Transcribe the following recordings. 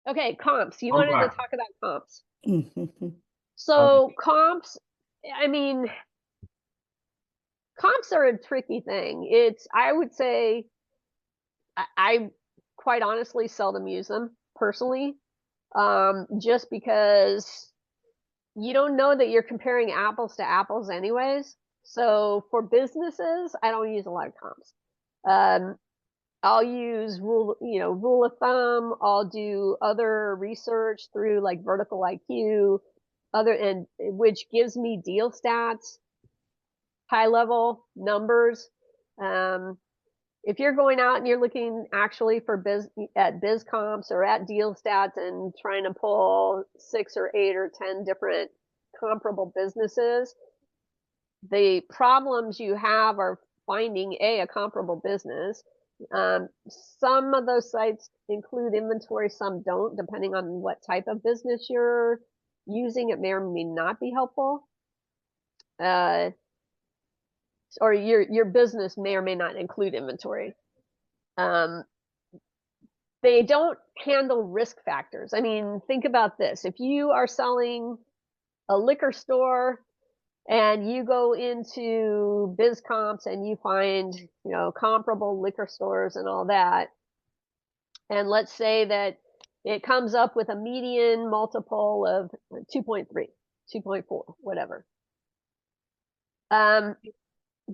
Okay, comps. You I'm wanted to back. talk about comps. Mhm. So comps, I mean, comps are a tricky thing. I would say, I quite honestly seldom use them personally, just because you don't know that you're comparing apples to apples anyways. So for businesses, I don't use a lot of comps. Um, I'll use rule of thumb. I'll do other research through like vertical IQ, and which gives me deal stats, high level numbers. Um, if you're going out and you're looking actually for biz comps or at deal stats and trying to pull 6 or 8 or 10 different comparable businesses, the problems you have are finding a comparable business. Some of those sites include inventory, some don't, depending on what type of business you're using. It may or may not be helpful. Uh, or your business may or may not include inventory. Um, they don't handle risk factors. I mean, think about this. If you are selling a liquor store and you go into biz comps and you find, comparable liquor stores and all that, and let's say that it comes up with a median multiple of 2.3, 2.4, whatever. Um,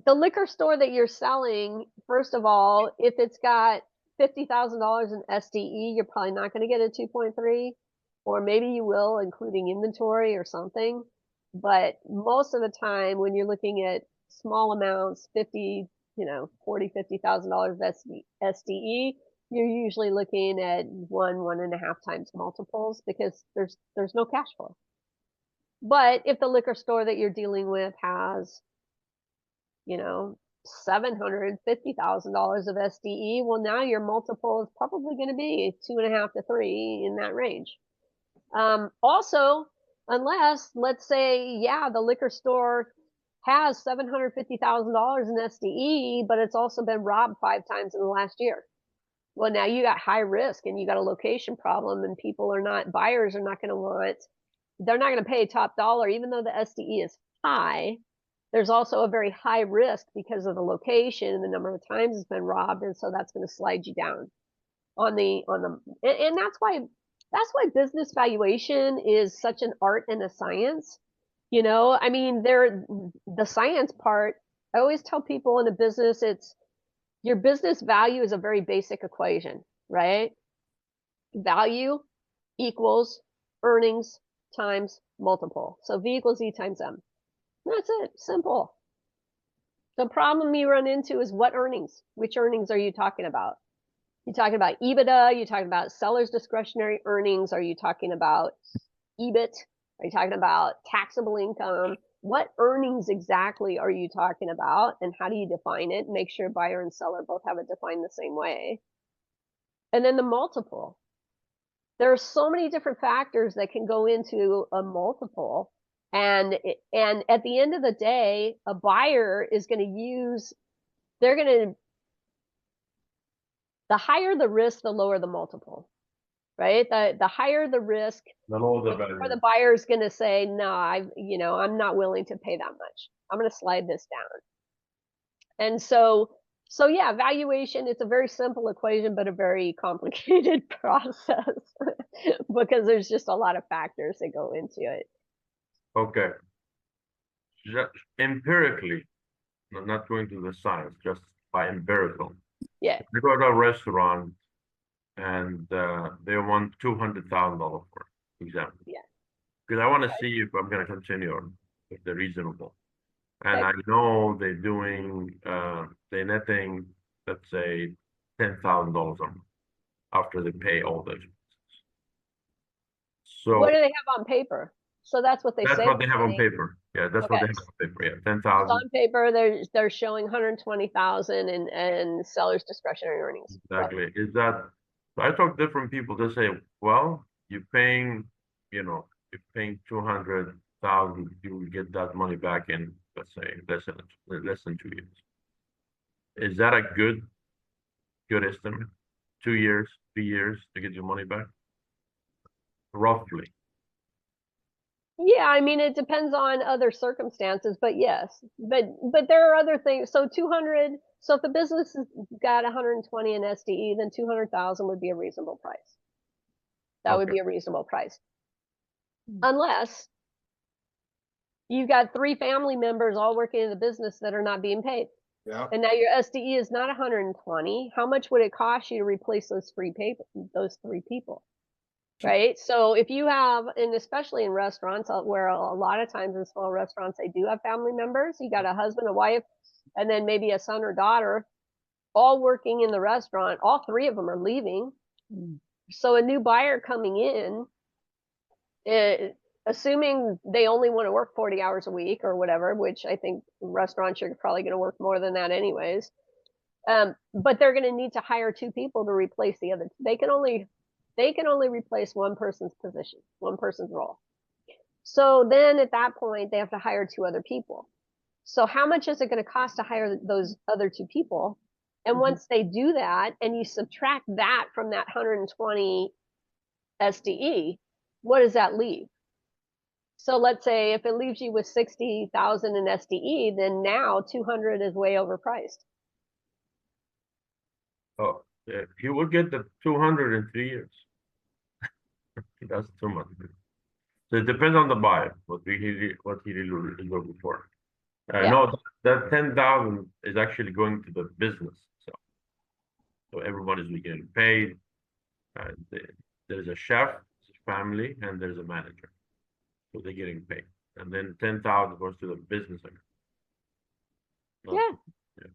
the liquor store that you're selling, first of all, if it's got $50,000 in SDE, you're probably not going to get a 2.3, or maybe you will, including inventory or something. But most of the time, when you're looking at small amounts, 50, 40, $50,000 SDE, you're usually looking at 1.5 times multiples because there's no cash flow. But if the liquor store that you're dealing with has, $750,000 of SDE, well, now your multiple is probably going to be 2.5 to 3 in that range. Also, unless, let's say, yeah, the liquor store has $750,000 in SDE, but it's also been robbed 5 times in the last year. Well, now you got high risk and you got a location problem, and buyers are not going to they're not going to pay top dollar, even though the SDE is high. There's also a very high risk because of the location and the number of times it's been robbed, and so that's going to slide you down and that's why business valuation is such an art and a science. I mean, the science part, I always tell people in a business, it's your business value is a very basic equation, right? Value equals earnings times multiple. So V equals E times M. That's it. Simple. The problem you run into is what earnings? Which earnings are you talking about? You talking about EBITDA? You talking about seller's discretionary earnings? Are you talking about EBIT? Are you talking about taxable income? What earnings exactly are you talking about, and how do you define it? Make sure buyer and seller both have it defined the same way. And then the multiple. There are so many different factors that can go into a multiple, and at the end of the day, a buyer is going to use. They're going to The higher the risk, the lower the multiple, right? The higher the risk, The lower the the more value. the buyer is going to say, no, I'm not willing to pay that much. I'm going to slide this down. And so yeah, valuation, it's a very simple equation, but a very complicated process because there's just a lot of factors that go into it. Okay. Just empirically, not going to the science, just by empirical. Yeah. You go to a restaurant and they want $200,000 for example. Yeah. Because I want to Okay. see if I'm going to continue or if they're reasonable. And Okay. I know they're netting, let's say, $10,000 a month after they pay all the expenses. What So do they have on paper? So that's what they that's say what they're they have on getting. paper. Yeah, that's what Okay. they have on paper. Yeah, So 10,000. on paper, they're showing 120,000 and seller's discretionary earnings. Right. Exactly. So I talk to different people. They say, well, you're paying 200,000, you will get that money back in, let's say, less than 2 years. Is that a good estimate? 2 years, 3 years to get your money back? roughly? Yeah, I mean it depends on other circumstances, but yes. But there are other things. So 200, so if the business has got 120 in SDE, then 200,000 would be a reasonable price. That would Okay. be a reasonable price. Unless you got 3 family members all working in the business that are not being paid. Yeah. And now your SDE is not 120. How much would it cost you to replace those 3 people? Right? So if you have, and especially in restaurants, where a lot of times in small restaurants they do have family members, you got a husband, a wife, and then maybe a son or daughter all working in the restaurant. All 3 of them are leaving. So a new buyer coming in, it, assuming they only want to work 40 hours a week or whatever, which I think restaurants you're probably going to work more than that anyways. But they're going to need to hire 2 people to replace the other. They can only replace one person's position, one person's role. So then at that point they have to hire 2 other people. So how much is it going to cost to hire those other 2 people? And once they do that, and you subtract that from that 120 SDE, what does that leave? So let's say if it leaves you with 60,000 in SDE, then now 200 is way overpriced. Oh, yeah. He will get the 200 in 3 years. That's too much. So it depends on the buyer, what he really is looking for. Yeah. No, that 10,000 is actually going to the business. So everybody's getting paid. There's a chef, family, and there's a manager. So they're getting paid. And then 10,000 goes to the business owner. Yeah.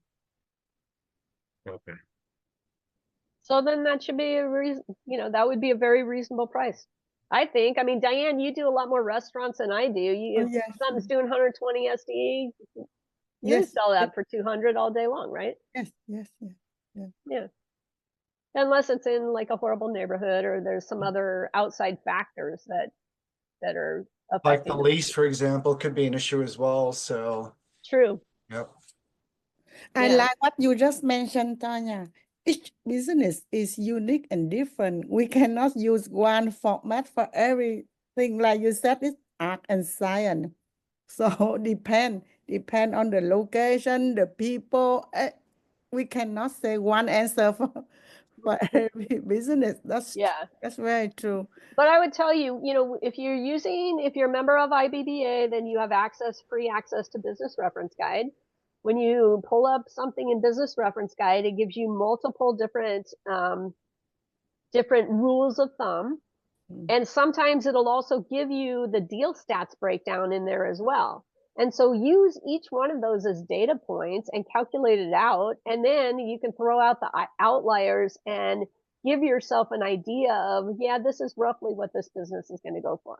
Okay. So then that should be a reason, that would be a very reasonable price. I think. I mean, Diane, you do a lot more restaurants than I do. If yes. something's doing 120 SDE, you would Yes. sell that for 200 all day long, right? Yes, yes, yes. Yeah. Yeah. Unless it's in like a horrible neighborhood or there's some other outside factors that are Like the affecting lease, it. for example, could be an issue as well. So, True. yep. I Yeah. like what you just mentioned, Tanya. Each business is unique and different. We cannot use one format for everything. Like you said, it's art and science. So depend on the location, the people. We cannot say one answer for every business. Yeah. That's very true. But I would tell you, if you're a member of IBBA, then you have free access to Business Reference Guide. When you pull up something in Business Reference Guide, it gives you multiple different rules of thumb. And sometimes it'll also give you the deal stats breakdown in there as well. And so use each one of those as data points and calculate it out. And then you can throw out the outliers and give yourself an idea of, yeah, this is roughly what this business is going to go for.